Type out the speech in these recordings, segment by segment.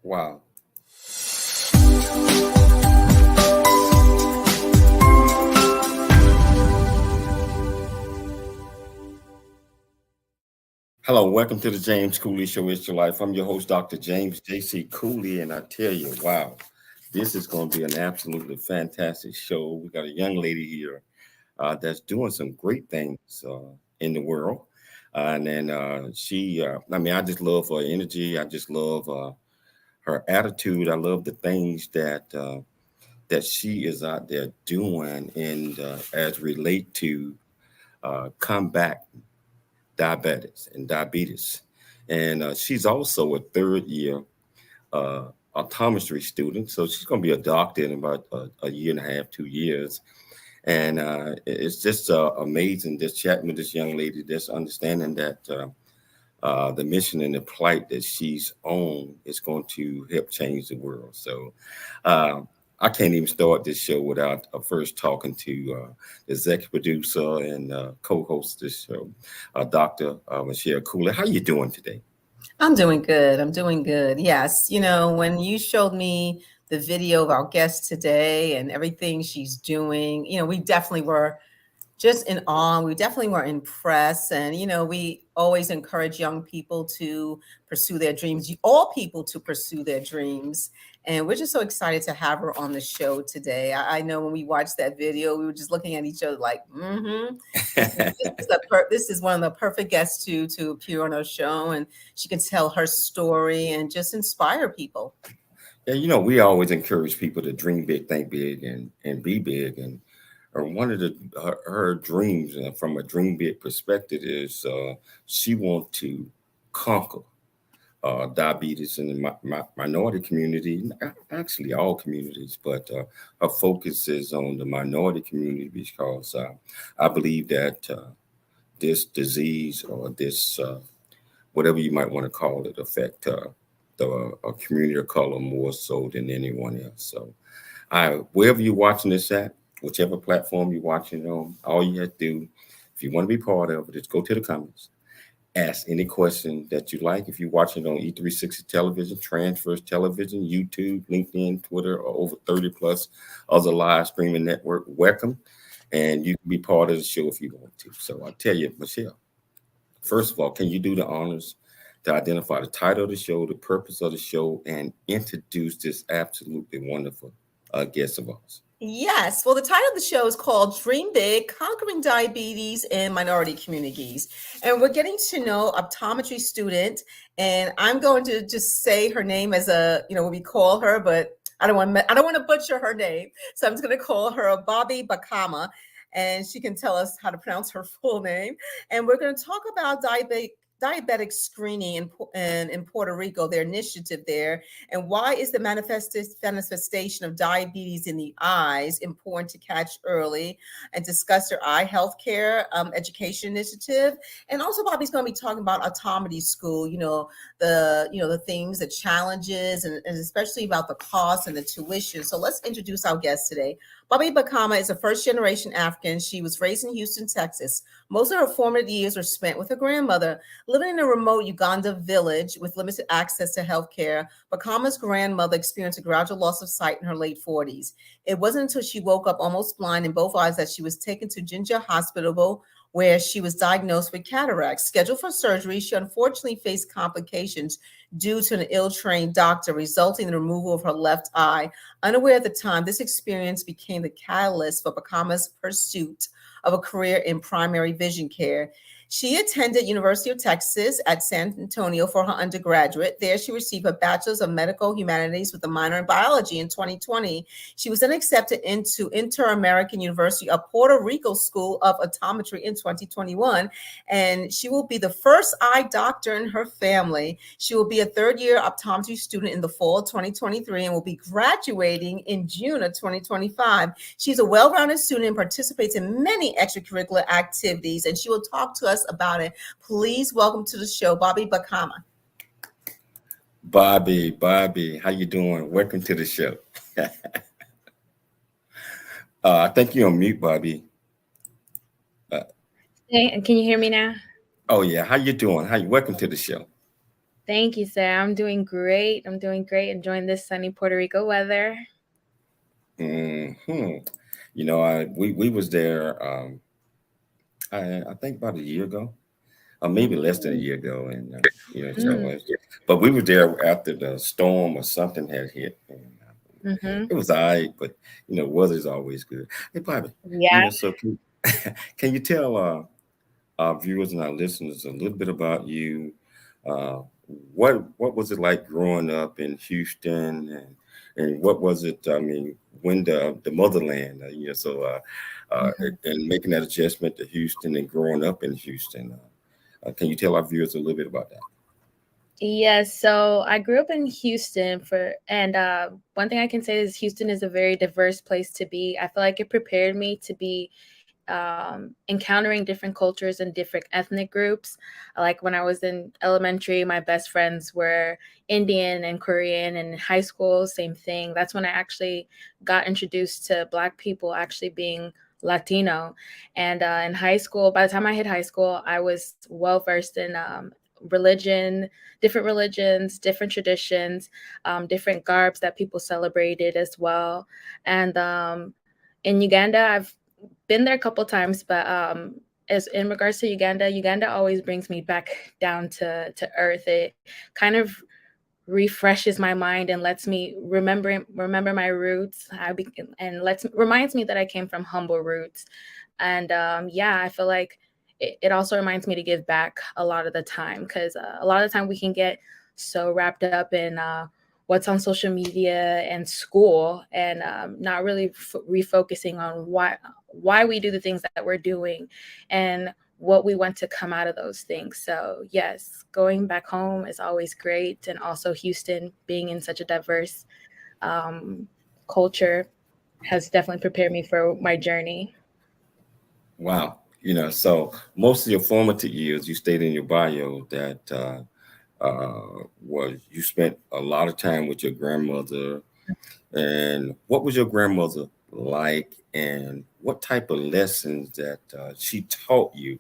Wow. Hello, welcome to the James Cooley Show. It's your life. I'm your host, Dr. James J.C. Cooley, and I tell you, wow, this is going to be an absolutely fantastic show. We got a young lady here that's doing some great things in the world. And then I just love her energy. I just love her attitude. I love the things that she is out there doing and as relate to combat diabetics and diabetes. And she's also a third year uh, optometry student. So she's going to be a doctor in about a year and a half, 2 years. And it's just amazing just chatting with this young lady, just understanding that the mission and the plight that she's on is going to help change the world. So uh, I can't even start this show without first talking to the executive producer and co-host of this show, Dr. Michelle Cooley. How you doing today? I'm doing good. I'm doing good. Yes. When you showed me the video of our guest today and everything she's doing, we definitely were just in awe. We definitely were impressed. And, we always encourage young people to pursue their dreams, all people to pursue their dreams. And we're just so excited to have her on the show today. I know when we watched that video, we were just looking at each other like, this is one of the perfect guests to appear on our show. And she can tell her story and just inspire people. Yeah, we always encourage people to dream big, think big, and be big. And one of her dreams from a dream big perspective is she wants to conquer diabetes in the minority community, actually all communities, but her focus is on the minority community because I believe that this disease or this, whatever you might want to call it, affect the community of color more so than anyone else. So wherever you're watching this at, whichever platform you're watching on, all you have to do, if you want to be part of it, is go to the comments. Ask any question that you like. If you're watching on E360 television, Transfers Television, YouTube, LinkedIn, Twitter, or over 30 plus other live streaming network, welcome. And you can be part of the show if you want to. So I'll tell you, Michelle, first of all, can you do the honors to identify the title of the show, the purpose of the show, and introduce this absolutely wonderful guest of ours? Yes. Well, the title of the show is called Dream Big, Conquering Diabetes in Minority Communities. And we're getting to know optometry student. And I'm going to just say her name as what we call her, but I don't want to butcher her name. So I'm just going to call her Bakama. And she can tell us how to pronounce her full name. And we're going to talk about diabetic screening in Puerto Rico, their initiative there, and why is the manifestation of diabetes in the eyes important to catch early, and discuss their eye health care education initiative. And also Bobby's going to be talking about optometry school, the things, the challenges, and especially about the cost and the tuition. So let's introduce our guest today. Bobby Bakama is a first-generation African. She was raised in Houston, Texas. Most of her formative years were spent with her grandmother, living in a remote Uganda village with limited access to health care. Bakama's grandmother experienced a gradual loss of sight in her late 40s. It wasn't until she woke up almost blind in both eyes that she was taken to Jinja Hospital, where she was diagnosed with cataracts. Scheduled for surgery, she unfortunately faced complications due to an ill-trained doctor, resulting in the removal of her left eye. Unaware at the time, this experience became the catalyst for Bakama's pursuit of a career in primary vision care. She attended University of Texas at San Antonio for her undergraduate. There, she received a Bachelor's of Medical Humanities with a minor in biology in 2020. She was then accepted into Inter-American University of Puerto Rico School of Optometry in 2021, and she will be the first eye doctor in her family. She will be a third-year optometry student in the fall of 2023 and will be graduating in June of 2025. She's a well-rounded student and participates in many extracurricular activities, and she will talk to us about it. Please welcome to the show, Bobby Bakama. Bobby, how you doing? Welcome to the show. I think you're on mute, Bobby. Hey, can you hear me now? Oh yeah, how you doing? Welcome to the show. Thank you, Sarah. I'm doing great. I'm doing great. Enjoying this sunny Puerto Rico weather. Hmm. You know, we was there. I think about a year ago, or maybe less than a Mm, year ago, and mm, but we were there after the storm or something had hit, and mm-hmm. it was alright. But weather's always good. Hey, Bobby, Yeah. so can you tell our viewers and our listeners a little bit about you? Uh, what was it like growing up in Houston, and what was it? I mean, when the motherland, Mhm. and making that adjustment to Houston and growing up in Houston. Can you tell our viewers a little bit about that? Yes, so I grew up in Houston and one thing I can say is Houston is a very diverse place to be. I feel like it prepared me to be encountering different cultures and different ethnic groups. Like when I was in elementary, my best friends were Indian and Korean, and in high school, same thing. That's when I actually got introduced to Black people actually being Latino. And in high school, by the time I hit high school, I was well versed in religion, different religions, different traditions, different garbs that people celebrated as well. And in Uganda, I've been there a couple times, but as in regards to Uganda, Uganda always brings me back down to earth. It kind of refreshes my mind and lets me remember my roots. And reminds me that I came from humble roots. And yeah, I feel like it also reminds me to give back a lot of the time, because a lot of the time we can get so wrapped up in what's on social media and school, and not really refocusing on why we do the things that we're doing and what we want to come out of those things. So yes, going back home is always great, and also Houston being in such a diverse um, culture has definitely prepared me for my journey. Wow. So most of your formative years, you stated in your bio that was you spent a lot of time with your grandmother. And what was your grandmother like, and what type of lessons that she taught you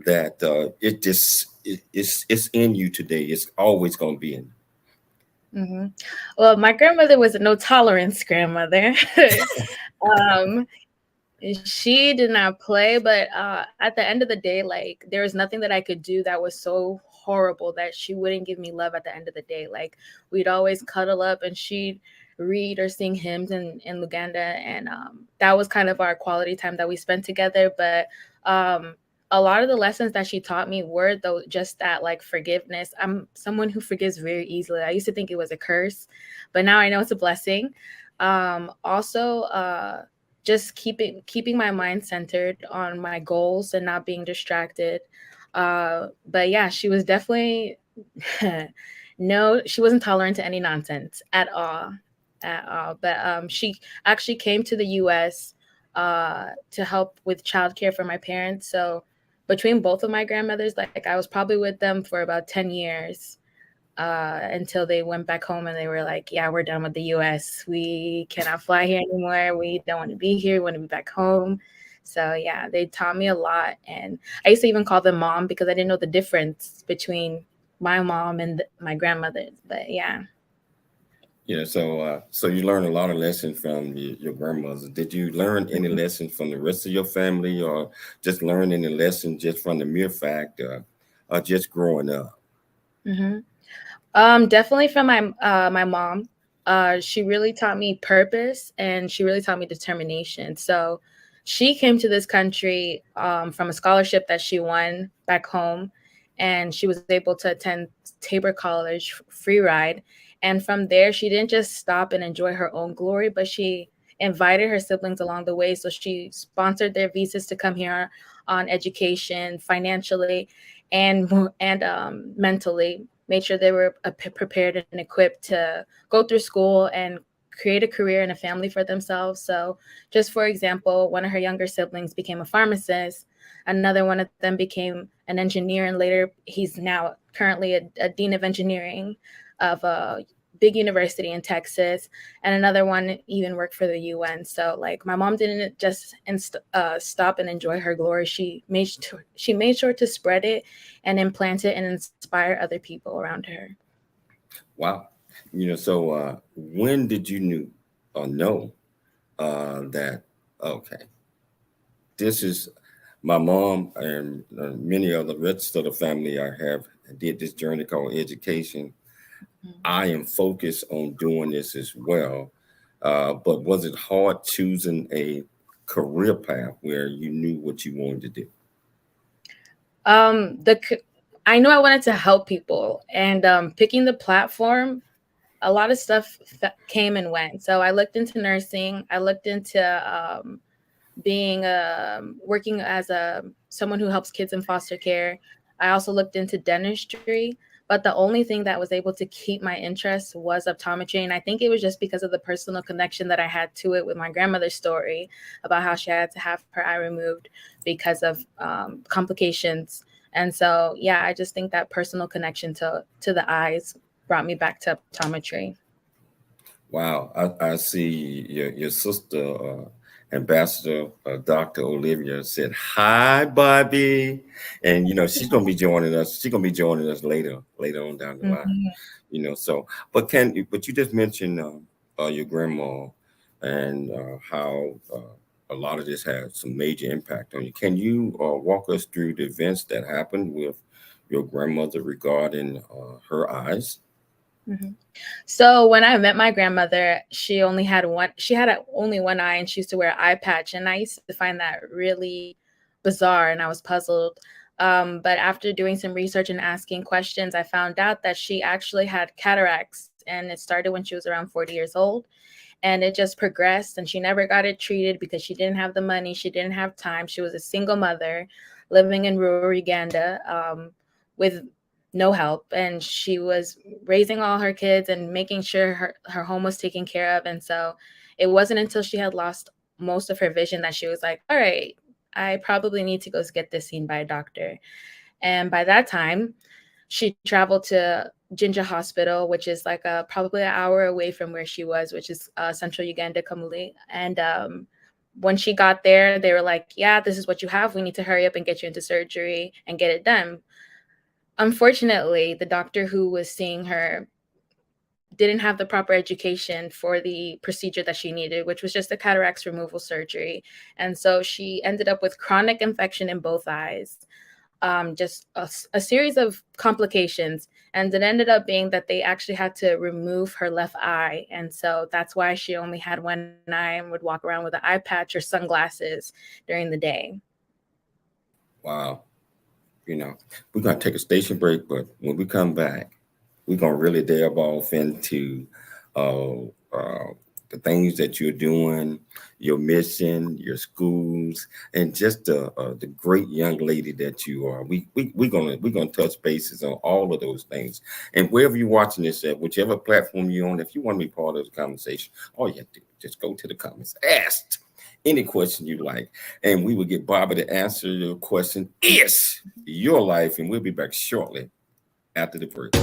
that it's in you today? It's always going to be in Hmm. Well, my grandmother was a no tolerance grandmother. um, She did not play, but at the end of the day, like there was nothing that I could do that was so horrible that she wouldn't give me love at the end of the day. Like we'd always cuddle up and she'd read or sing hymns in Luganda. And that was kind of our quality time that we spent together. But um, a lot of the lessons that she taught me were though just that, like forgiveness. I'm someone who forgives very easily. I used to think it was a curse, but now I know it's a blessing. Also, just keeping my mind centered on my goals and not being distracted. But yeah, she was definitely no, she wasn't tolerant to any nonsense at all. But she actually came to the U.S. To help with childcare for my parents. So between both of my grandmothers, like I was probably with them for about 10 years, until they went back home and they were like, "Yeah, we're done with the U.S. We cannot fly here anymore. We don't want to be here. We want to be back home." So yeah, they taught me a lot, and I used to even call them mom because I didn't know the difference between my mom and my grandmother's. But yeah. So you learned a lot of lessons from your grandmother. Did you learn any lessons from the rest of your family, or just learn any lessons just from the mere fact just growing up? Mm-hmm. Definitely from my mom. She really taught me purpose and she really taught me determination. So she came to this country from a scholarship that she won back home, and she was able to attend Tabor College free ride. And from there, she didn't just stop and enjoy her own glory, but she invited her siblings along the way. So she sponsored their visas to come here on education, financially, and mentally, made sure they were prepared and equipped to go through school and create a career and a family for themselves. So, just for example, one of her younger siblings became a pharmacist. Another one of them became an engineer, and later he's now currently a dean of engineering of big university in Texas, and another one even worked for the UN. So like my mom didn't just stop and enjoy her glory. She made sure to spread it and implant it and inspire other people around her. Wow. So when did you know that, okay, this is my mom and many other rest of the family I have did this journey called education. I am focused on doing this as well. But was it hard choosing a career path where you knew what you wanted to do? I knew I wanted to help people, and picking the platform, a lot of stuff came and went. So I looked into nursing. I looked into being working as someone who helps kids in foster care. I also looked into dentistry, but the only thing that was able to keep my interest was optometry. And I think it was just because of the personal connection that I had to it with my grandmother's story about how she had to have her eye removed because of complications. And so, yeah, I just think that personal connection to the eyes brought me back to optometry. Wow, I see your sister, Ambassador Dr. Olivia said, "Hi, Bobby," and she's gonna be joining us. She's gonna be joining us later on down the line. So, but you just mentioned your grandma and how a lot of this had some major impact on you. Can you walk us through the events that happened with your grandmother regarding her eyes? So when I met my grandmother, she only had only one eye, and she used to wear an eye patch. And I used to find that really bizarre, and I was puzzled. But after doing some research and asking questions, I found out that she actually had cataracts, and it started when she was around 40 years old. And it just progressed, and she never got it treated because she didn't have the money. She didn't have time. She was a single mother living in rural Uganda with no help, and she was raising all her kids and making sure her home was taken care of. And so it wasn't until she had lost most of her vision that she was like, all right, I probably need to go get this seen by a doctor. And by that time, she traveled to Jinja Hospital, which is like probably an hour away from where she was, which is central Uganda, Kamuli. And when she got there, they were like, yeah, this is what you have. We need to hurry up and get you into surgery and get it done. Unfortunately, the doctor who was seeing her didn't have the proper education for the procedure that she needed, which was just a cataracts removal surgery. And so she ended up with chronic infection in both eyes, just a series of complications. And it ended up being that they actually had to remove her left eye. And so that's why she only had one eye and would walk around with an eye patch or sunglasses during the day. Wow. We're going to take a station break, but when we come back, we're going to really delve off into the things that you're doing, your mission, your schools, and just the great young lady that you are. We're gonna touch bases on all of those things. And wherever you're watching this at, whichever platform you're on, if you want to be part of the conversation, all you have to do is just go to the comments, ask any question you like, and we will get Barbara to answer your question. Is your life, and we'll be back shortly after the break.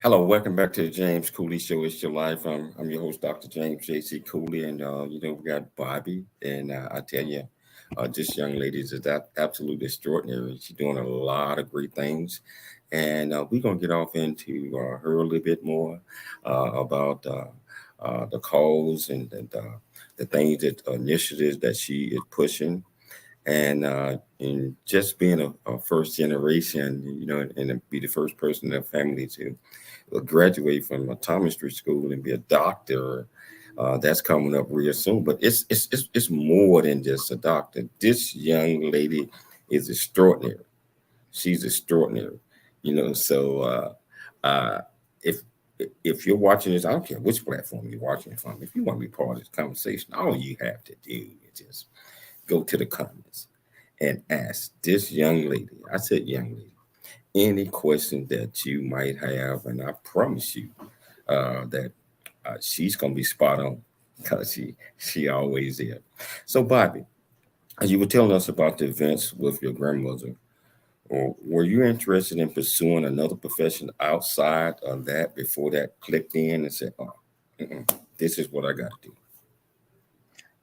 Hello, welcome back to the James Cooley Show. It's your life. I'm your host, Dr. James J.C. Cooley, and we got Bobby, and I tell you, this young lady is absolutely extraordinary. She's doing a lot of great things, and we're gonna get off into her a little bit more about the cause the things that initiatives that she is pushing, and just being a first generation, and be the first person in the family to graduate from optometry school and be a doctor. That's coming up real soon. But it's more than just a doctor. This young lady is extraordinary. She's extraordinary. So uh, if if you're watching this, I don't care which platform you're watching it from. If you want to be part of this conversation, all you have to do is just go to the comments and ask this young lady. I said young lady any question that you might have, and I promise you that she's gonna be spot on because she always is. So, Bobby, as you were telling us about the events with your grandmother, or were you interested in pursuing another profession outside of that before that clicked in and said, "Oh, this is what I got to do"?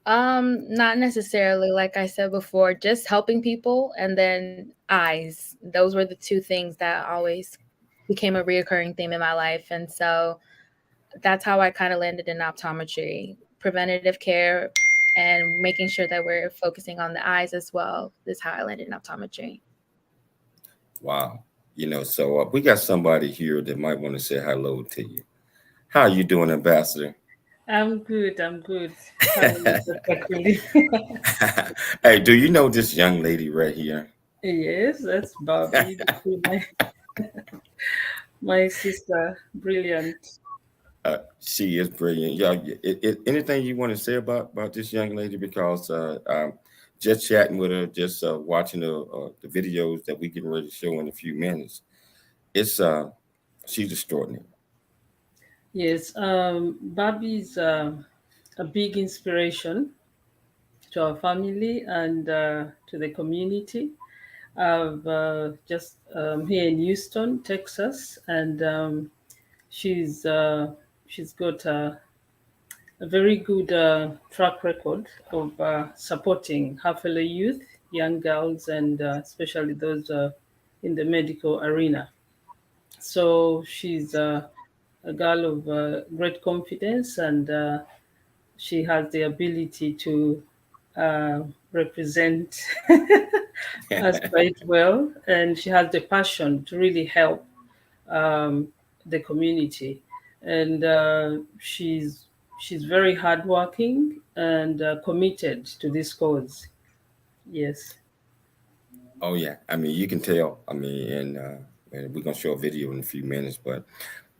Not necessarily, like I said before, just helping people and then eyes. Those were the two things that always became a reoccurring theme in my life. And so that's how I kind of landed in optometry, preventative care, and making sure that we're focusing on the eyes as well is how I landed in optometry. Wow. So we got somebody here that might want to say hello to you. How are you doing, Ambassador? I'm good. I'm good. How are you, Dr. Kuli? Hey, do you know this young lady right here? Yes, that's Bobby, my sister. Brilliant. She is brilliant. Yeah. Anything you want to say about this young lady? Because just chatting with her, just watching the videos that we getting ready to show in a few minutes. It's she's extraordinary. Yes, Bobby's a big inspiration to our family and to the community. I've just here in Houston, Texas, and she's she's got a very good track record of supporting her fellow youth, young girls, and especially those in the medical arena. So she's a girl of great confidence, and she has the ability to represent us quite well, and she has the passion to really help um, the community, and she's very hardworking and committed to this cause. Yes. Oh yeah. I mean, you can tell. I mean, and we're gonna show a video in a few minutes, but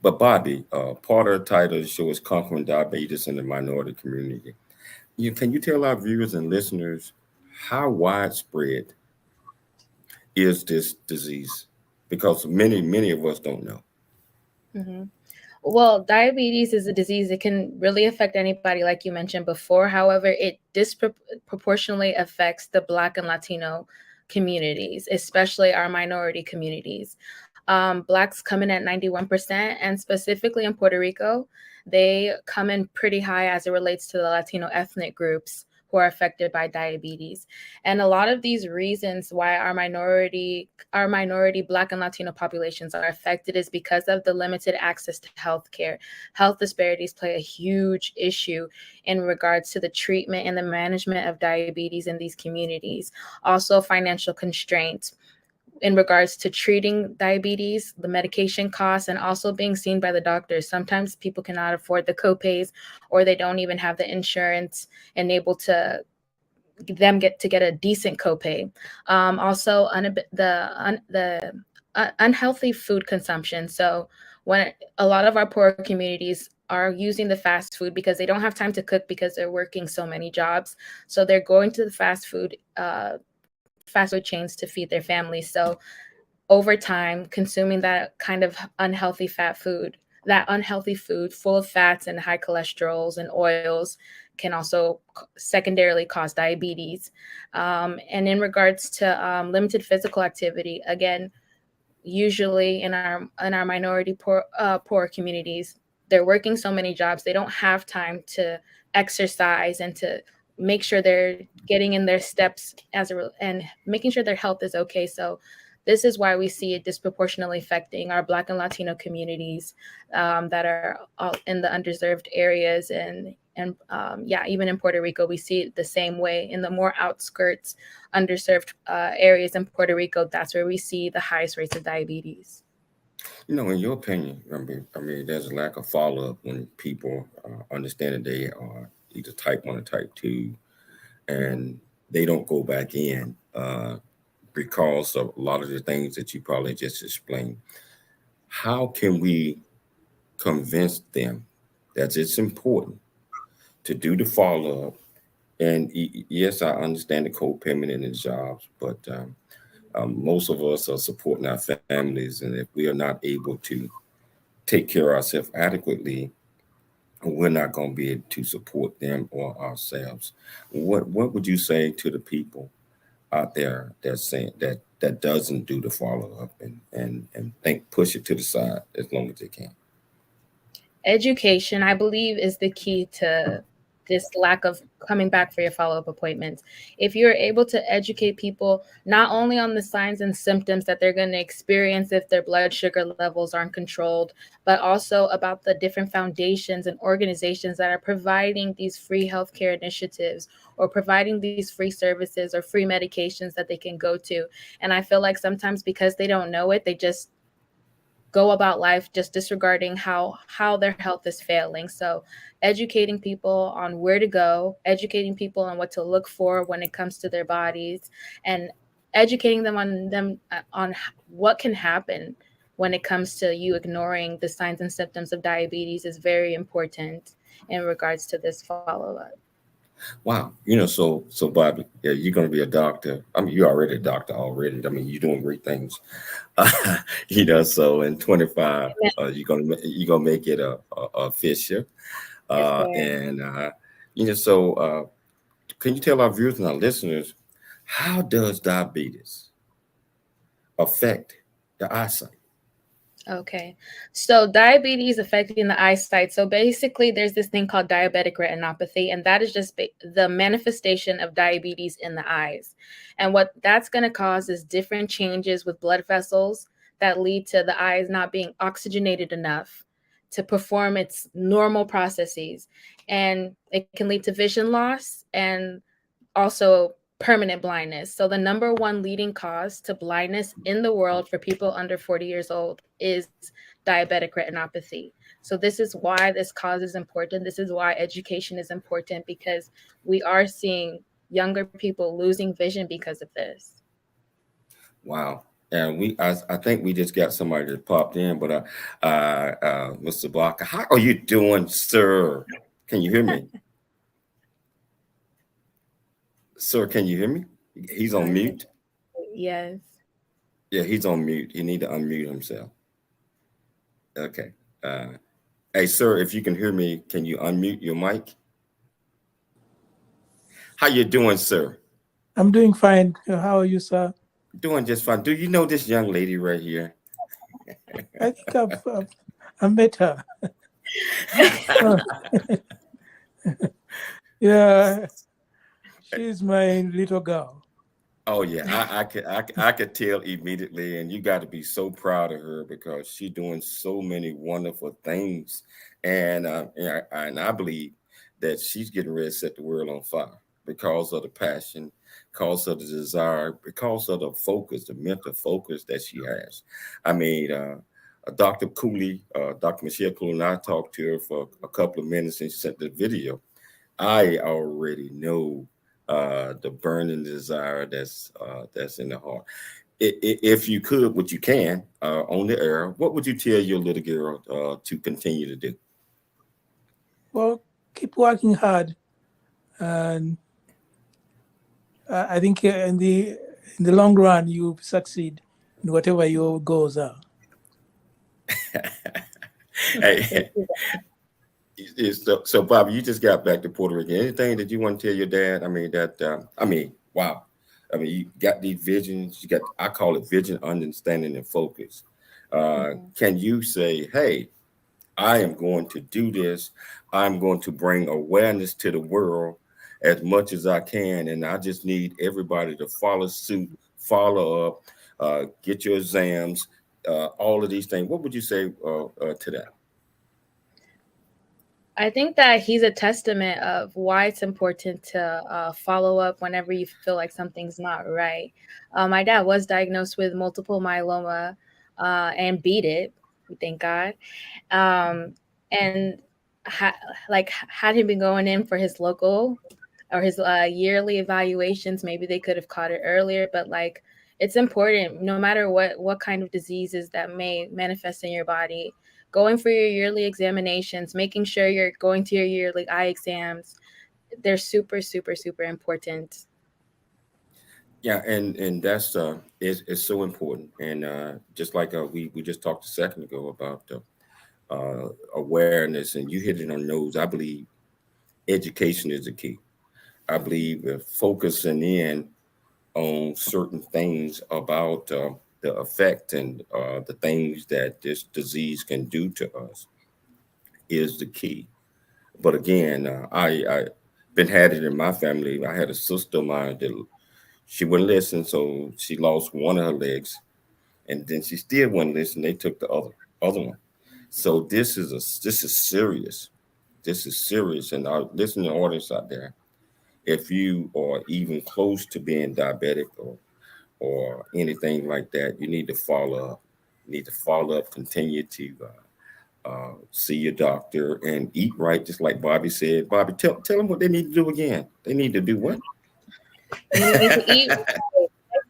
Bobby, part of the title of the show is conquering diabetes in the minority community. Can you tell our viewers and listeners how widespread is this disease? Because many of us don't know. hmm Well, diabetes is a disease that can really affect anybody, like you mentioned before. However, it disproportionately affects the Black and Latino communities, especially our minority communities. Blacks come in at 91%, and specifically in Puerto Rico, they come in pretty high as it relates to the Latino ethnic groups who are affected by diabetes. And a lot of these reasons why our minority Black and Latino populations are affected is because of the limited access to healthcare. Health disparities play a huge issue in regards to the treatment and the management of diabetes in these communities. Also, financial constraints in regards to treating diabetes, the medication costs, and also being seen by the doctors. Sometimes people cannot afford the copays, or they don't even have the insurance and able to get a decent copay. Also, unhealthy food consumption. So when a lot of our poor communities are using the fast food because they don't have time to cook because they're working so many jobs, so they're going to the fast food chains to feed their families. So over time, consuming that kind of unhealthy food full of fats and high cholesterols and oils can also secondarily cause diabetes. And in regards to limited physical activity, again, usually in our minority poor communities, they're working so many jobs, they don't have time to exercise and to make sure they're getting in their steps and making sure their health is okay. So this is why we see it disproportionately affecting our Black and Latino communities that are all in the underserved areas, and yeah, even in Puerto Rico, we see it the same way. In the more outskirts, underserved areas in Puerto Rico, that's where we see the highest rates of diabetes. In your opinion, there's a lack of follow up when people understand that they are either type 1 or type 2, and they don't go back in because of a lot of the things that you probably just explained. How can we convince them that it's important to do the follow up? And yes, I understand the co-payment in the jobs, but most of us are supporting our families, and if we are not able to take care of ourselves adequately, we're not going to be able to support them or ourselves. What would you say to the people out there that's saying that doesn't do the follow up and think push it to the side as long as they can? Education, I believe, is the key to this lack of coming back for your follow-up appointments. If you're able to educate people not only on the signs and symptoms that they're going to experience if their blood sugar levels aren't controlled, but also about the different foundations and organizations that are providing these free healthcare initiatives or providing these free services or free medications that they can go to. And I feel like sometimes because they don't know it, they just go about life just disregarding how their health is failing. So educating people on where to go, educating people on what to look for when it comes to their bodies, and educating them on what can happen when it comes to you ignoring the signs and symptoms of diabetes is very important in regards to this follow-up. Wow, so Bobby, yeah, you're going to be a doctor. You're already a doctor already. You're doing great things. So in 25, you're gonna make it a official. Yes, sir. And so can you tell our viewers and our listeners, how does diabetes affect the eyesight? Okay. So diabetes affecting the eyesight. So basically, there's this thing called diabetic retinopathy, and that is just the manifestation of diabetes in the eyes. And what that's going to cause is different changes with blood vessels that lead to the eyes not being oxygenated enough to perform its normal processes. And it can lead to vision loss and also permanent blindness. So the number one leading cause to blindness in the world for people under 40 years old is diabetic retinopathy. So this is why this cause is important. This is why education is important, because we are seeing younger people losing vision because of this. Wow. And I think we just got somebody that popped in, but Mr. Blocker, how are you doing, sir? Can you hear me? Sir, can you hear me? He's on mute. Yes. Yeah, he's on mute. He need to unmute himself. Okay. Hey, sir, if you can hear me, can you unmute your mic? How you doing, sir? I'm doing fine. How are you, sir? Doing just fine. Do you know this young lady right here? I think I've met her. Yeah, she's my little girl. Oh yeah, I could tell immediately, and you got to be so proud of her because she's doing so many wonderful things, and I believe that she's getting ready to set the world on fire because of the passion, because of the desire, because of the focus, the mental focus that she has. I mean, Dr. Cooley, Dr. Michelle Cooley, and I talked to her for a couple of minutes, and she sent the video. I already know the burning desire that's in the heart. If you could, what you can on the air, what would you tell your little girl to continue to do? Well, keep working hard, and I think in the long run you succeed in whatever your goals are. Hey, so Bobby, you just got back to Puerto Rico. Anything that you want to tell your dad? Wow. I mean, you got these visions. You got, I call it vision, understanding, and focus. Can you say, hey, I am going to do this. I'm going to bring awareness to the world as much as I can. And I just need everybody to follow suit, follow up, get your exams, all of these things. What would you say to that? I think that he's a testament of why it's important to follow up whenever you feel like something's not right. My dad was diagnosed with multiple myeloma and beat it, thank God. And had he been going in for his local or his yearly evaluations, maybe they could have caught it earlier. But like, it's important, no matter what kind of diseases that may manifest in your body, going for your yearly examinations, making sure you're going to your yearly eye exams. They're super, super, super important. Yeah, and that's is so important. And just like we just talked a second ago about awareness, and you hit it on the nose. I believe education is the key. I believe focusing in on certain things about the effect and the things that this disease can do to us is the key. But again, I been had it in my family. I had a sister of mine that she wouldn't listen, so she lost one of her legs, and then she still wouldn't listen. They took the other one. So this is serious. This is serious, and our listening audience out there, if you are even close to being diabetic or anything like that, you need to follow up. You need to follow up, continue to see your doctor and eat right, just like Bobby said. Bobby, tell them what they need to do again. They need to do what? You need to eat,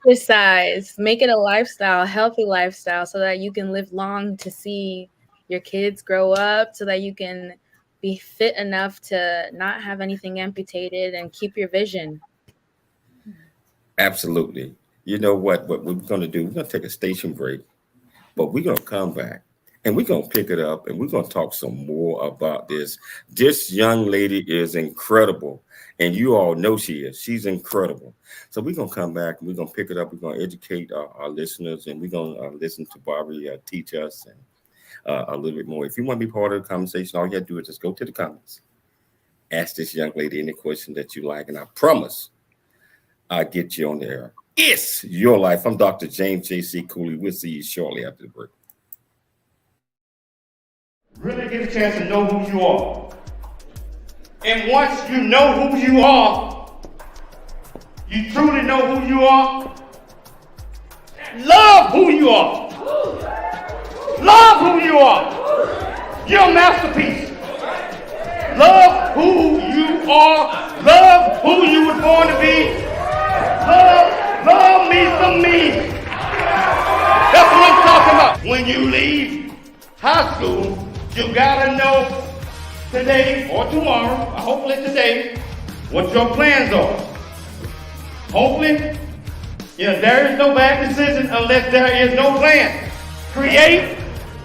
exercise, make it a lifestyle, healthy lifestyle, so that you can live long to see your kids grow up, so that you can be fit enough to not have anything amputated and keep your vision. Absolutely. You know what we're going to do? We're going to take a station break, but we're going to come back and we're going to pick it up and we're going to talk some more about this. This young lady is incredible, and you all know she is. She's incredible. So we're going to come back and we're going to pick it up. We're going to educate our listeners, and we're going to listen to Bobby teach us and a little bit more. If you want to be part of the conversation, all you have to do is just go to the comments, ask this young lady any question that you like, and I promise I'll get you on the air. It's your life. I'm Dr. James J.C. Cooley. We'll see you shortly after the break. Really get a chance to know who you are. And once you know who you are, you truly know who you are, love who you are. Love who you are. You're a masterpiece. Love who you are. Love who you were born to be. Love me some me. That's what I'm talking about. When you leave high school, you gotta know today or tomorrow, or hopefully today, what your plans are. Hopefully, there is no bad decision unless there is no plan. Create,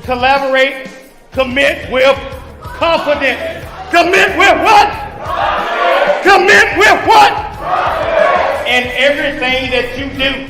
collaborate, commit with confidence. Commit with what? Commit with what? In everything that you do.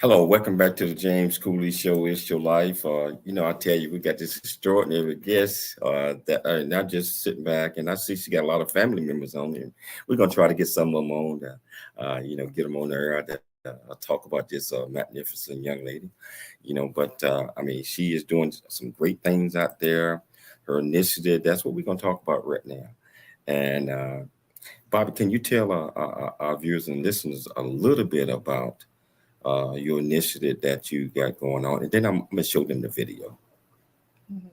Hello, welcome back to the James Cooley Show. It's your life. I tell you, we got this extraordinary guest that are not just sitting back, and I see she got a lot of family members on here. We're gonna try to get some of them on, get them on there to talk about this magnificent young lady. But I mean, she is doing some great things out there. Her initiative. That's what we're gonna talk about right now. And Bobby, can you tell our viewers and listeners a little bit about your initiative that you got going on, and then I'm gonna show them the video. Mhm.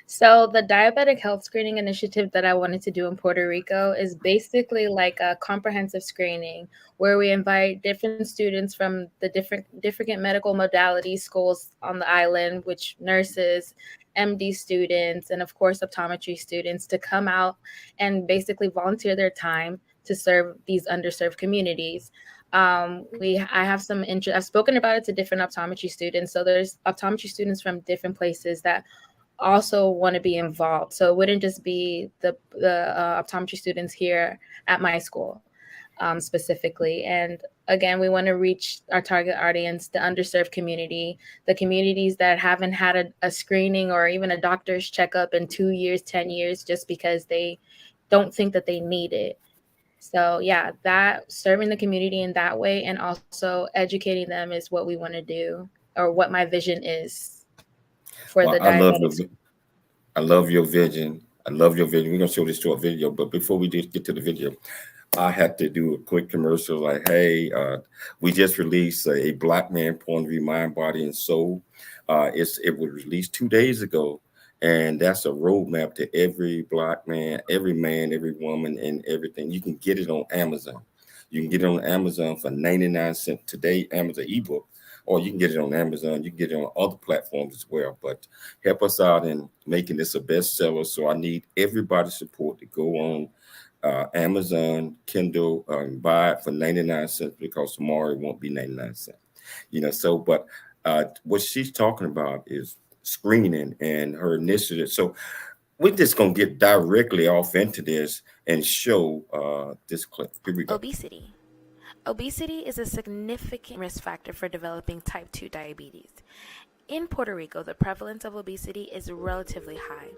So the diabetic health screening initiative that I wanted to do in Puerto Rico is basically like a comprehensive screening where we invite different students from the different medical modality schools on the island, which nurses, MD students, and of course optometry students to come out and basically volunteer their time to serve these underserved communities. I have some interest. I've spoken about it to different optometry students. So there's optometry students from different places that also want to be involved. So it wouldn't just be the optometry students here at my school specifically. And again, we want to reach our target audience, the underserved community, the communities that haven't had a screening or even a doctor's checkup in 2 years, 10 years, just because they don't think that they need it. So yeah, that serving the community in that way and also educating them is what we want to do, or what my vision is for Well, the diabetics. I love your vision. I love your vision. We're gonna show this to a video, but before we get to the video, I had to do a quick commercial. Like, hey, we just released a Black Man Point of View, Mind, Body, and Soul. It was released 2 days ago, and that's a roadmap to every Black man, every woman, and everything. You can get it on Amazon. You can get it on Amazon for 99 cents today, Amazon ebook, or you can get it on Amazon. You can get it on other platforms as well. But help us out in making this a bestseller. So I need everybody's support to go on Amazon, Kindle, buy it for 99 cents, because tomorrow it won't be 99 cents. But what she's talking about is screening and her initiative. So we're just going to get directly off into this and show this clip. Here we go. Obesity. Obesity is a significant risk factor for developing type 2 diabetes. In Puerto Rico, the prevalence of obesity is relatively high.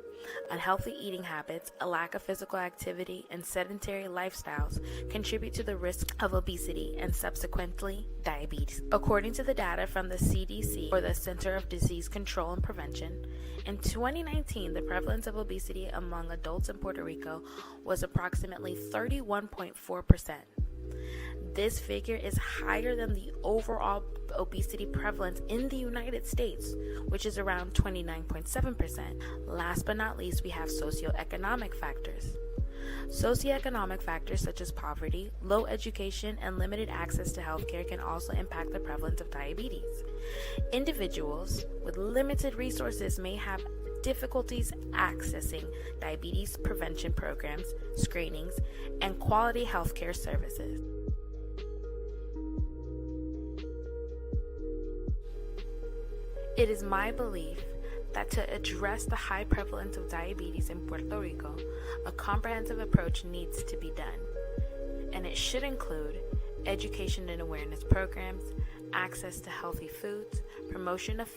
Unhealthy eating habits, a lack of physical activity, and sedentary lifestyles contribute to the risk of obesity and subsequently diabetes. According to the data from the CDC, or the Center of Disease Control and Prevention, in 2019, the prevalence of obesity among adults in Puerto Rico was approximately 31.4%. This figure is higher than the overall obesity prevalence in the United States, which is around 29.7%. Last but not least, we have socioeconomic factors. Socioeconomic factors such as poverty, low education, and limited access to healthcare can also impact the prevalence of diabetes. Individuals with limited resources may have difficulties accessing diabetes prevention programs, screenings, and quality healthcare services. It is my belief that to address the high prevalence of diabetes in Puerto Rico, a comprehensive approach needs to be done, and it should include education and awareness programs, access to healthy foods, promotion of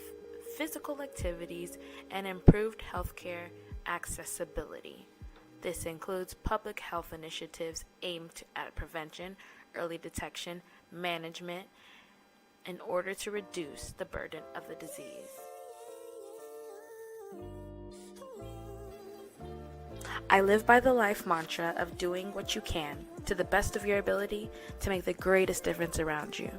physical activities, and improved healthcare accessibility. This includes public health initiatives aimed at prevention, early detection, management, in order to reduce the burden of the disease. I live by the life mantra of doing what you can to the best of your ability to make the greatest difference around you.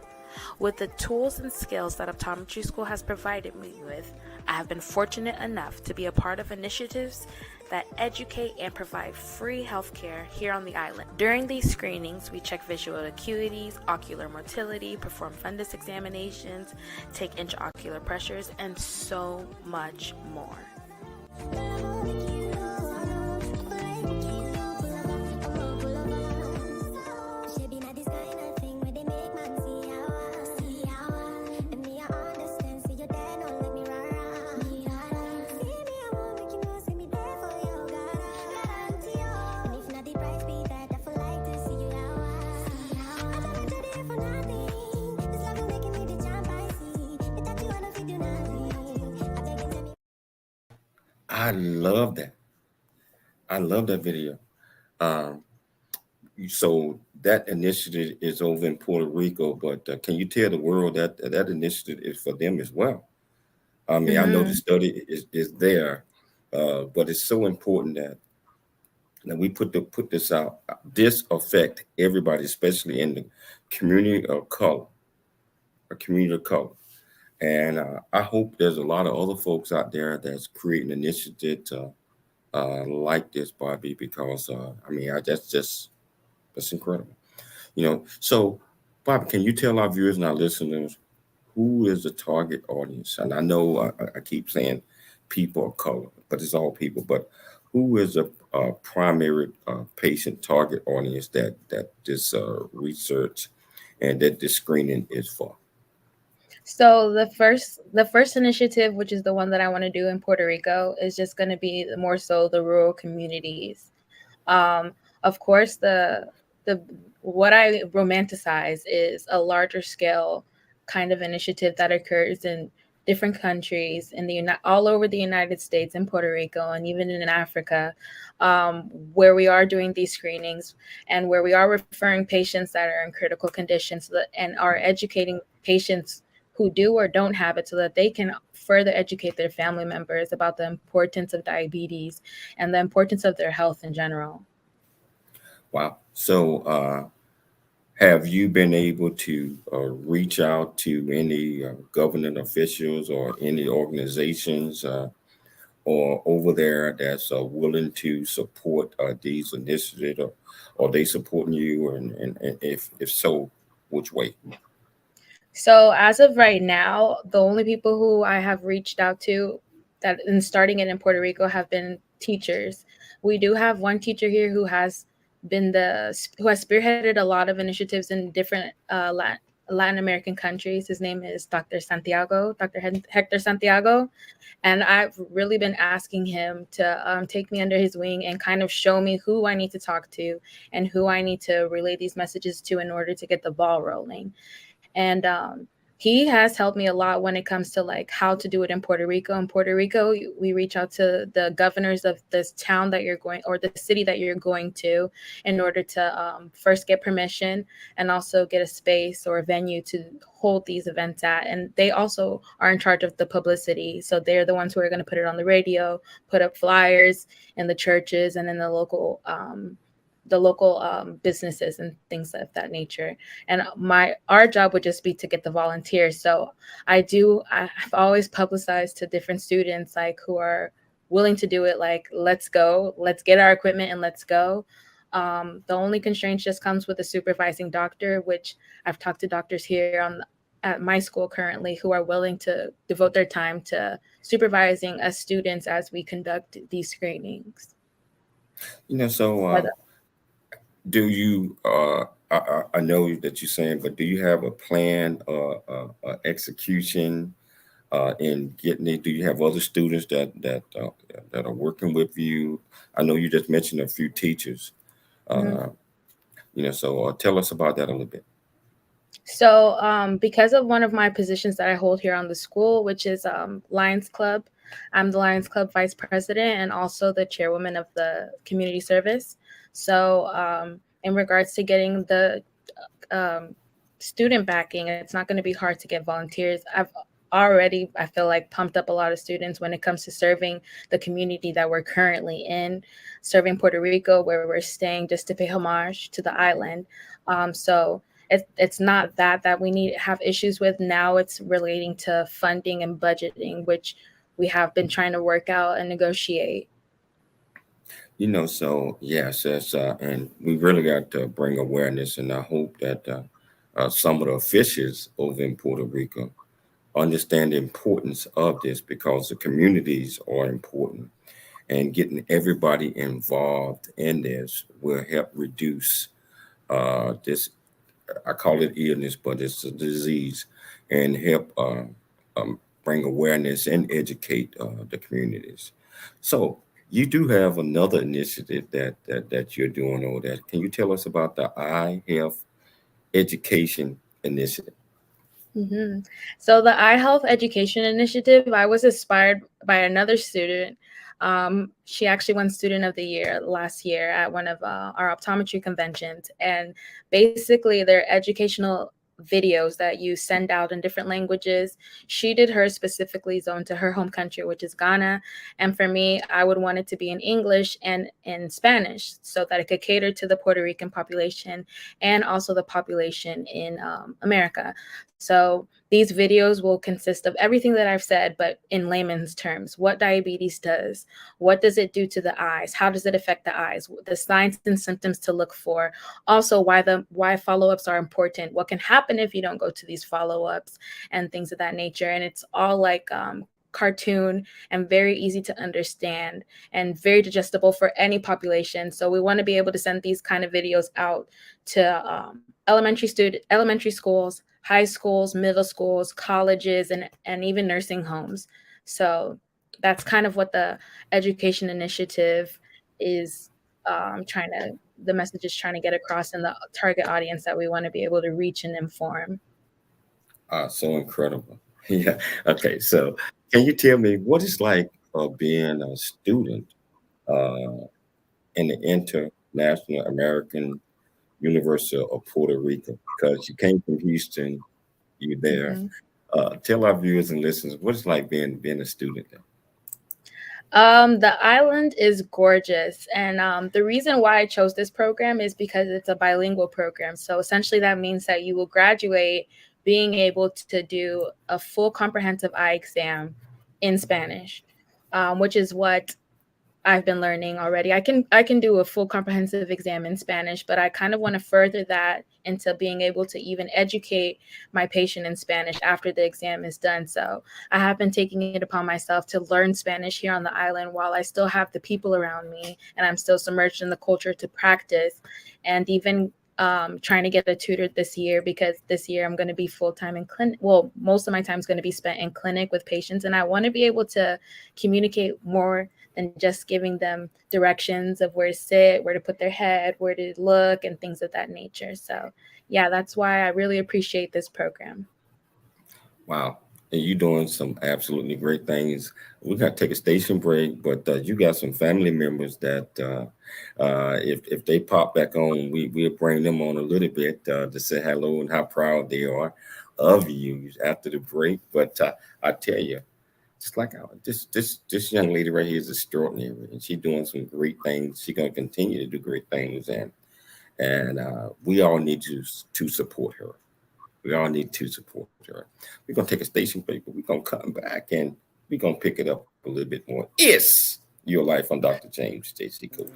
With the tools and skills that Optometry School has provided me with, I have been fortunate enough to be a part of initiatives that educate and provide free healthcare here on the island. During these screenings, we check visual acuities, ocular motility, perform fundus examinations, take intraocular pressures, and so much more. I love that. I love that video. Um, so that initiative is over in Puerto Rico, but can you tell the world that that initiative is for them as well? I mean, I know the Hmm. study is there, but it's so important that we put this out. This affect everybody, especially in the community of color, a community of color. And I hope there's a lot of other folks out there that's creating initiatives like this, Bobby, because I mean, that's incredible. So Bobby, can you tell our viewers and our listeners who is the target audience? And I know I keep saying people of color, but it's all people. But who is a primary patient target audience that this research and that this screening is for? So the first initiative, which is the one that I want to do in Puerto Rico, is just going to be more so the rural communities. Of course, the what I romanticize is a larger scale kind of initiative that occurs in different countries in all over the United States and Puerto Rico and even in Africa, where we are doing these screenings and where we are referring patients that are in critical conditions and are educating patients who do or don't have it so that they can further educate their family members about the importance of diabetes and the importance of their health in general. Wow. So have you been able to reach out to any government officials or any organizations or over there that's willing to support these initiatives, or they supporting you, and if so, which way? So as of right now, the only people who I have reached out to that in starting it in Puerto Rico have been teachers. We do have one teacher here who has spearheaded a lot of initiatives in different Latin American countries. His name is Dr. Hector Santiago, and I've really been asking him to take me under his wing and kind of show me who I need to talk to and who I need to relay these messages to in order to get the ball rolling. And he has helped me a lot when it comes to like how to do it in Puerto Rico. In Puerto Rico, we reach out to the governors of this town that you're going or the city that you're going to in order to first get permission and also get a space or a venue to hold these events at. And they also are in charge of the publicity. So they're the ones who are going to put it on the radio, put up flyers in the churches and in the local businesses and things of that nature. And our job would just be to get the volunteers. So I've always publicized to different students like who are willing to do it, like let's go, let's get our equipment and let's go. The only constraint just comes with a supervising doctor, which I've talked to doctors here at my school currently who are willing to devote their time to supervising us students as we conduct these screenings. So do you? I know that you're saying, but do you have a plan, execution in getting it? Do you have other students that are working with you? I know you just mentioned a few teachers. Mhm. Uh, so tell us about that a little bit. So, because of one of my positions that I hold here on the school, which is Lions Club, I'm the Lions Club vice president and also the chairwoman of the community service. So, in regards to getting the um, student backing, it's not going to be hard to get volunteers. I feel like, pumped up a lot of students when it comes to serving the community that we're currently in, serving Puerto Rico, where we're staying just to pay homage to the island. So it's not that we need have issues with now. It's relating to funding and budgeting, which we have been trying to work out and negotiate. So yes, and we really got to bring awareness, and I hope that some of the officials over in Puerto Rico understand the importance of this, because the communities are important, and getting everybody involved in this will help reduce this. I call it illness, but it's a disease, and help bring awareness and educate the communities. So you do have another initiative that you're doing over there. Can you tell us about the eye health education initiative? Hmm. So the Eye Health Education Initiative, I was inspired by another student. She actually won Student of the Year last year at one of our optometry conventions. And basically, they're educational videos that you send out in different languages. She did hers specifically zoned to her home country, which is Ghana. And for me, I would want it to be in English and in Spanish so that it could cater to the Puerto Rican population and also the population in America. So these videos will consist of everything that I've said, but in layman's terms: what diabetes does, what does it do to the eyes, how does it affect the eyes, the signs and symptoms to look for, also why follow-ups are important, what can happen if you don't go to these follow-ups, and things of that nature. And it's all like cartoon and very easy to understand and very digestible for any population. So we want to be able to send these kind of videos out to elementary schools, high schools, middle schools, colleges, and even nursing homes. So that's kind of what the education initiative is the message is trying to get across, in the target audience that we want to be able to reach and inform. So incredible. Yeah. Okay. So can you tell me what it's like being a student in the International American University of Puerto Rico? Because you came from Houston, you're there. Mm-hmm. Tell our viewers and listeners what it's like being a student there. The island is gorgeous. And the reason why I chose this program is because it's a bilingual program. So essentially that means that you will graduate being able to do a full comprehensive eye exam in Spanish, which is what I've been learning already. I can do a full comprehensive exam in Spanish, but I kind of want to further that into being able to even educate my patient in Spanish after the exam is done. So I have been taking it upon myself to learn Spanish here on the island while I still have the people around me and I'm still submerged in the culture to practice, and even trying to get a tutor this year, because this year I'm going to be full-time in clinic. Well, most of my time is going to be spent in clinic with patients, and I want to be able to communicate more than just giving them directions of where to sit, where to put their head, where to look, and things of that nature. So yeah, that's why I really appreciate this program. Wow. And you're doing some absolutely great things. We got to take a station break, but you got some family members that if they pop back on, we'll bring them on a little bit to say hello and how proud they are of you after the break. But I tell you, it's like this young lady right here is extraordinary, and she's doing some great things. She's going to continue to do great things, and we all need to support her. We all need to support her. We're going to take a station break, but we're going to come back and we're going to pick it up a little bit more. It's Your Life on Dr. James J.C. Cooley.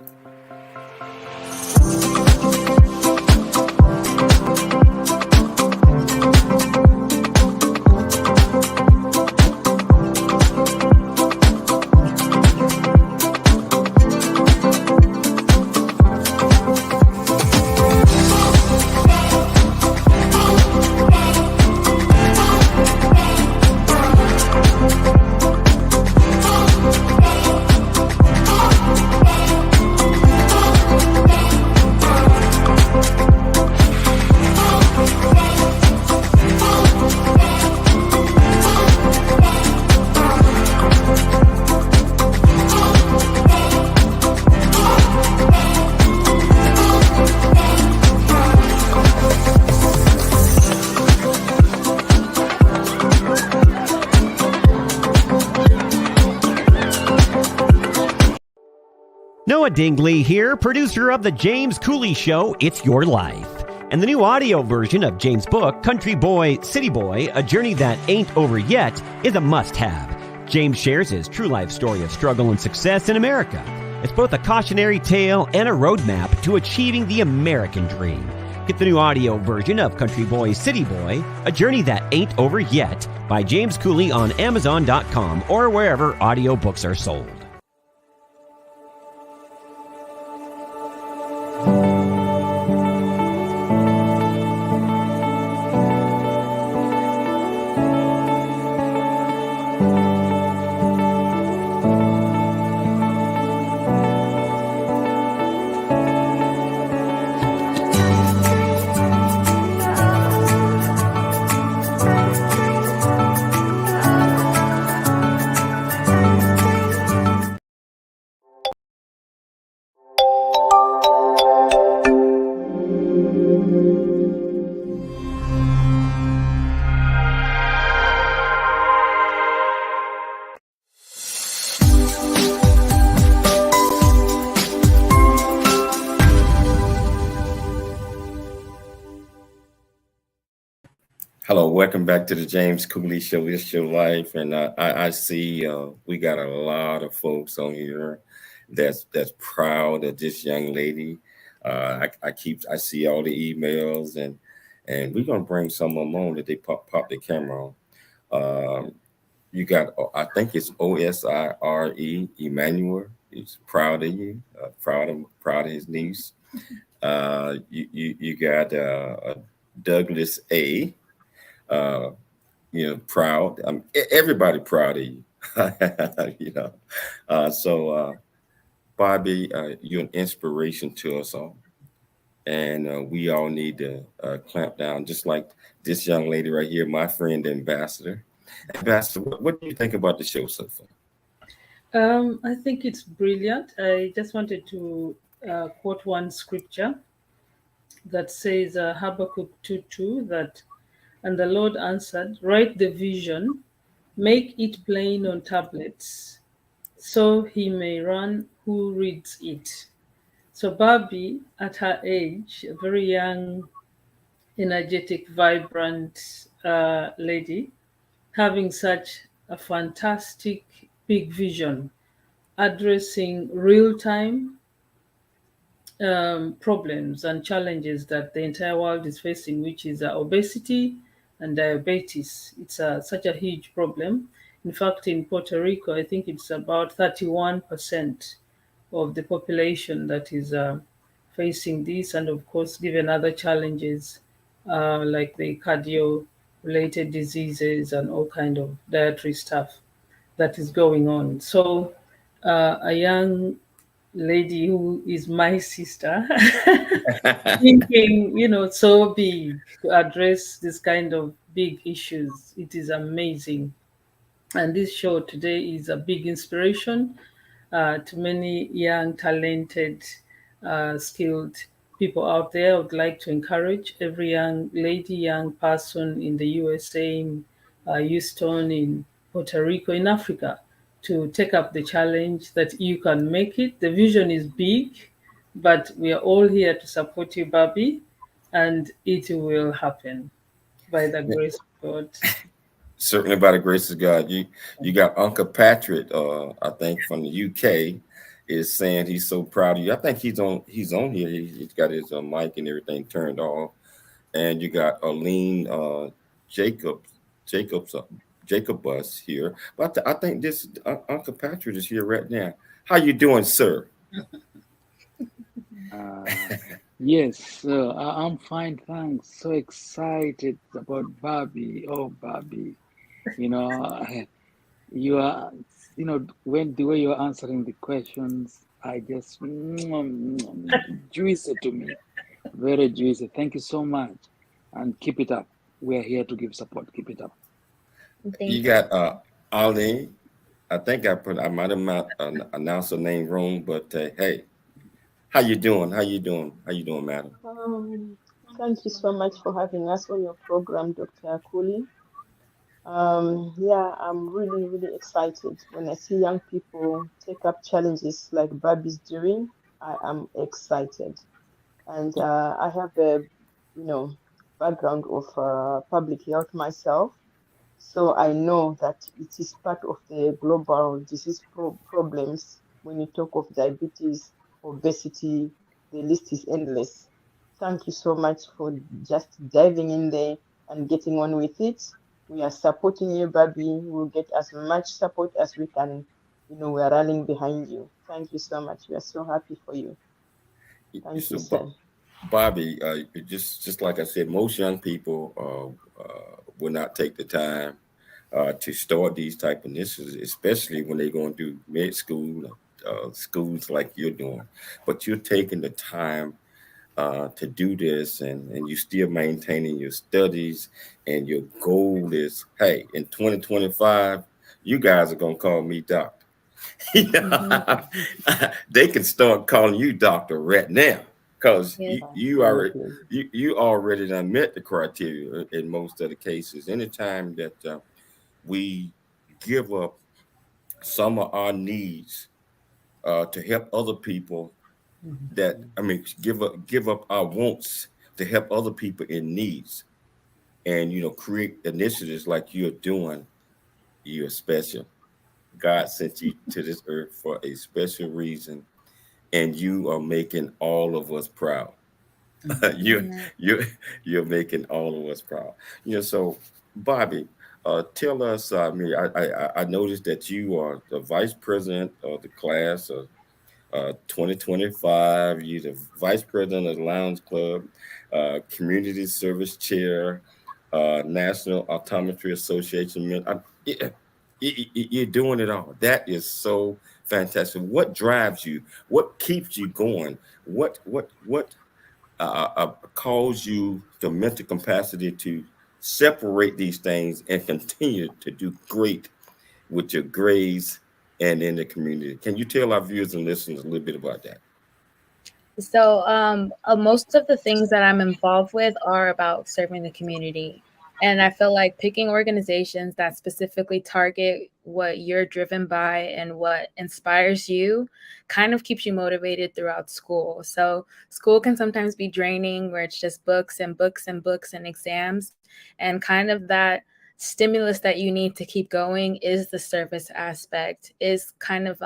Noah Dingley here, producer of The James Cooley Show, It's Your Life. And the new audio version of James' book, Country Boy, City Boy, A Journey That Ain't Over Yet, is a must-have. James shares his true life story of struggle and success in America. It's both a cautionary tale and a roadmap to achieving the American dream. Get the new audio version of Country Boy, City Boy, A Journey That Ain't Over Yet by James Cooley on Amazon.com or wherever audiobooks are sold. Hello, welcome back to the James Cooley Show. It's your life, and I see we got a lot of folks on here that's proud of this young lady. I see all the emails, and we're gonna bring some of them on that they pop the camera on. You got I think it's OSIRE Emmanuel. He's proud of you, proud of his niece. You got Douglas A. Uh, proud. Everybody proud of you. you know. Bobby, you're an inspiration to us all, and we all need to clamp down, just like this young lady right here, my friend Ambassador. Ambassador, what do you think about the show so far? I think it's brilliant. I just wanted to quote one scripture that says, Habakkuk 2:2, that, and the Lord answered, write the vision, make it plain on tablets, so he may run who reads it. So Barbie, at her age, a very young, energetic, vibrant lady, having such a fantastic big vision, addressing real time problems and challenges that the entire world is facing, which is obesity and diabetes. It's such a huge problem. In fact, in Puerto Rico, I think it's about 31% of the population that is facing this, and of course, given other challenges like the cardio-related diseases and all kind of dietary stuff that is going on. So, a young lady who is my sister thinking, so big to address this kind of big issues. It is amazing. And this show today is a big inspiration to many young, talented, skilled people out there. I would like to encourage every young lady, young person in the USA, in Houston, in Puerto Rico, in Africa, to take up the challenge that you can make it. The vision is big, but we are all here to support you, Barbie, and it will happen by the grace of God. Certainly, by the grace of God, you got Uncle Patrick. I think from the UK is saying he's so proud of you. I think he's on here. He's got his mic and everything turned off. And you got Aline Jacobs Jacobs Jacobus here. But I think this Uncle Patrick is here right now. How you doing, sir? Uh, yes, sir. I'm fine, thanks. So excited about Barbie. Oh, Barbie. You know, you are, when the way you're answering the questions, I just juicy to me. Very juicy. Thank you so much. And keep it up. We're here to give support. Keep it up. Thank You you. got Ali. I think I might have announced her name wrong, but hey, how you doing? How you doing? How you doing, madam? Um, Thank you so much for having us on your program, Dr. Akuli. Yeah, I'm really, really excited when I see young people take up challenges like Barbie's doing. I am excited, and I have a, you know, background of public health myself. So I know that it is part of the global disease problems. When you talk of diabetes, obesity, the list is endless. Thank you so much for just diving in there and getting on with it. We are supporting you, Babi. We'll get as much support as we can. We are rallying behind you. Thank you so much. We are so happy for you. Thank you, So, sir. Bobby, just like I said, most young people will not take the time to start these type of initiatives, especially when they're going to do med school, schools like you're doing. But you're taking the time to do this, and you still maintaining your studies, and your goal is, hey, in 2025, you guys are gonna call me doctor. Hmm. They can start calling you doctor right now because Yes. Absolutely. you already done met the criteria in most of the cases. Anytime that we give up some of our needs to help other people, that I mean, give up our wants to help other people in needs, and create initiatives like you're doing. You're special. God sent you to this earth for a special reason, and you are making all of us proud. you Amen. you you're making all of us proud. So Bobby, tell us. I mean, I noticed that you are the vice president of the class of 2025. You're the vice president of the Lounge Club, community service chair, National Optometry Association. Yeah, you're doing it all. That is so fantastic. What drives you? What keeps you going? What calls you the mental capacity to separate these things and continue to do great with your grades and in the community? Can you tell our viewers and listeners a little bit about that? So, most of the things that I'm involved with are about serving the community. And I feel like picking organizations that specifically target what you're driven by and what inspires you kind of keeps you motivated throughout school. So, school can sometimes be draining where it's just books and books and books and exams. And kind of that stimulus that you need to keep going is the service aspect, is kind of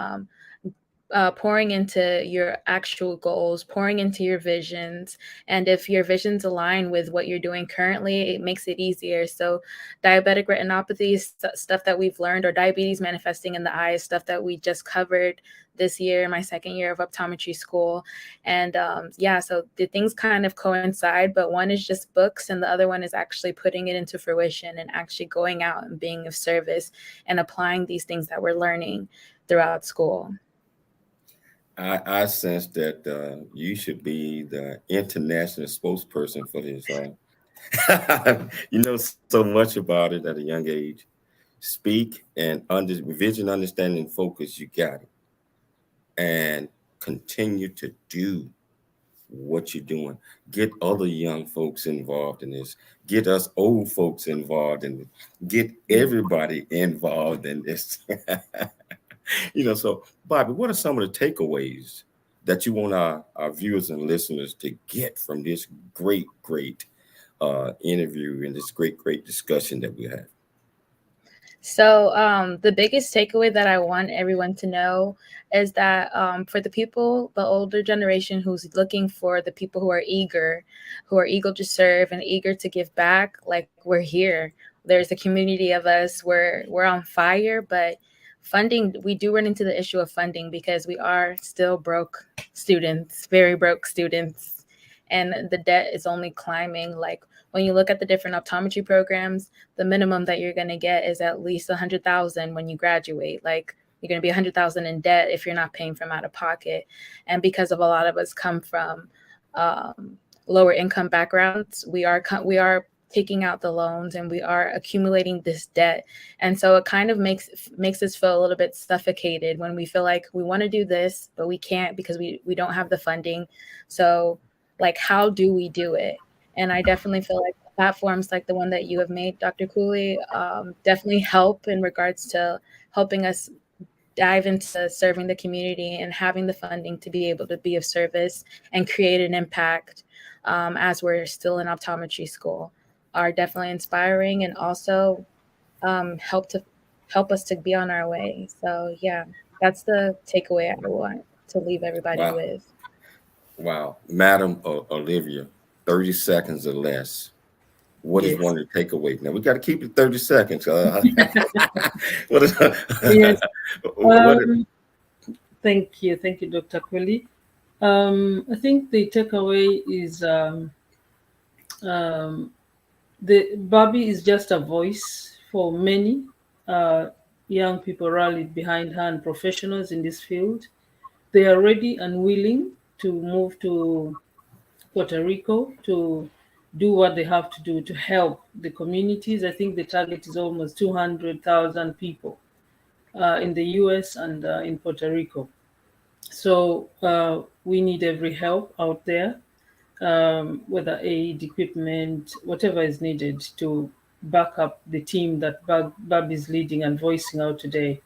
pouring into your actual goals, pouring into your visions. And if your visions align with what you're doing currently, it makes it easier. So diabetic retinopathy is stuff that we've learned, or diabetes manifesting in the eye is stuff that we just covered this year, my second year of optometry school. And yeah, so the things kind of coincide, but one is just books and the other one is actually putting it into fruition and actually going out and being of service and applying these things that we're learning throughout school. I sense that you should be the international spokesperson for this. You know so much about it at a young age. Speak and vision, understanding, focus. You got it, and continue to do what you're doing. Get other young folks involved in this. Get us old folks involved in it. Get everybody involved in this. So Bobby, what are some of the takeaways that you want our viewers and listeners to get from this great interview and this great discussion that we have? So the biggest takeaway that I want everyone to know is that for the people, the older generation who's looking for the people who are eager to serve and eager to give back, like we're here. There's a community of us. We're on fire, but funding, we do run into the issue of funding because we are still broke students, very broke students, and the debt is only climbing. Like when you look at the different optometry programs, the minimum that you're going to get is at least 100,000 when you graduate. Like you're going to be 100,000 in debt if you're not paying from out of pocket. And because of a lot of us come from lower income backgrounds, we are taking out the loans and we are accumulating this debt. And so it kind of makes us feel a little bit suffocated when we feel like we want to do this, but we can't because we don't have the funding. So like, how do we do it? And I definitely feel like platforms like the one that you have made, Dr. Cooley, definitely help in regards to helping us dive into serving the community and having the funding to be able to be of service and create an impact as we're still in optometry school are definitely inspiring, and also help us to be on our way. So yeah, that's the takeaway I want to leave everybody Wow. with. Wow. Madam Olivia, 30 seconds or less. What is Yes. one of the takeaways? Now we got to keep it 30 seconds. What is Yes. what Thank you, Dr. Kweli. I think the takeaway is um, the Barbie is just a voice for many young people rallied behind her and professionals in this field. They are ready and willing to move to Puerto Rico to do what they have to do to help the communities. I think the target is almost 200,000 people in the US and in Puerto Rico. So we need every help out there, whether aid, equipment, whatever is needed to back up the team that Bab is leading and voicing out today.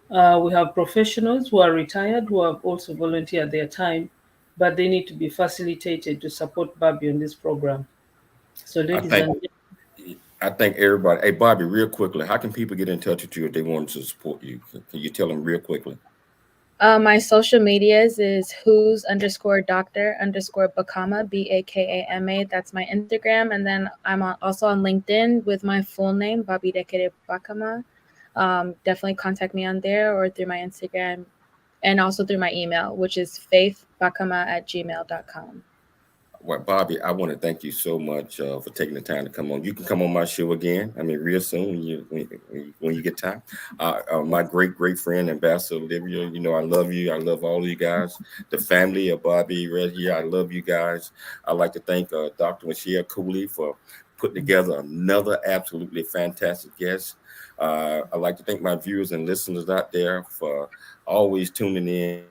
We have professionals who are retired who have also volunteered their time, but they need to be facilitated to support Babi on this program. So, I ladies think and I think everybody. Hey, Bobby, real quickly, how can people get in touch with you if they want to support you? Can you tell them real quickly? My social medias is who's_doctor_Bakama, Bakama. That's my Instagram. And then I'm also on LinkedIn with my full name, Babirekere Bakama. Definitely contact me on there or through my Instagram and also through my email, which is faithbakama@gmail.com. Well, Bobby, I want to thank you so much for taking the time to come on. You can come on my show again. I mean, real soon when you get time. My great friend, Ambassador Olivia. You know, I love you. I love all of you guys. The family of Bobby right here. I love you guys. I'd like to thank Dr. Michelle Cooley for putting together another absolutely fantastic guest. I'd like to thank my viewers and listeners out there for always tuning in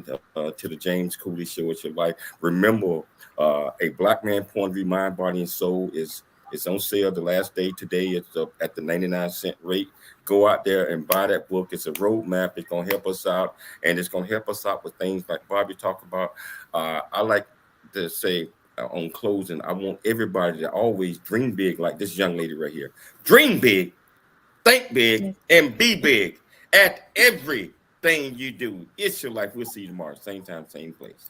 to the James Cooley Show. It's your life. Remember, a Black Man Point of View, Mind, Body, and Soul is on sale. The last day today. It's up at the 99-cent rate. Go out there and buy that book. It's a roadmap. It's going to help us out, and it's going to help us out with things like Bobby talked about. I like to say on closing, I want everybody to always dream big, like this young lady right here. Dream big, think big, and be big at everything you do. It's your life. We'll see you tomorrow, same time, same place.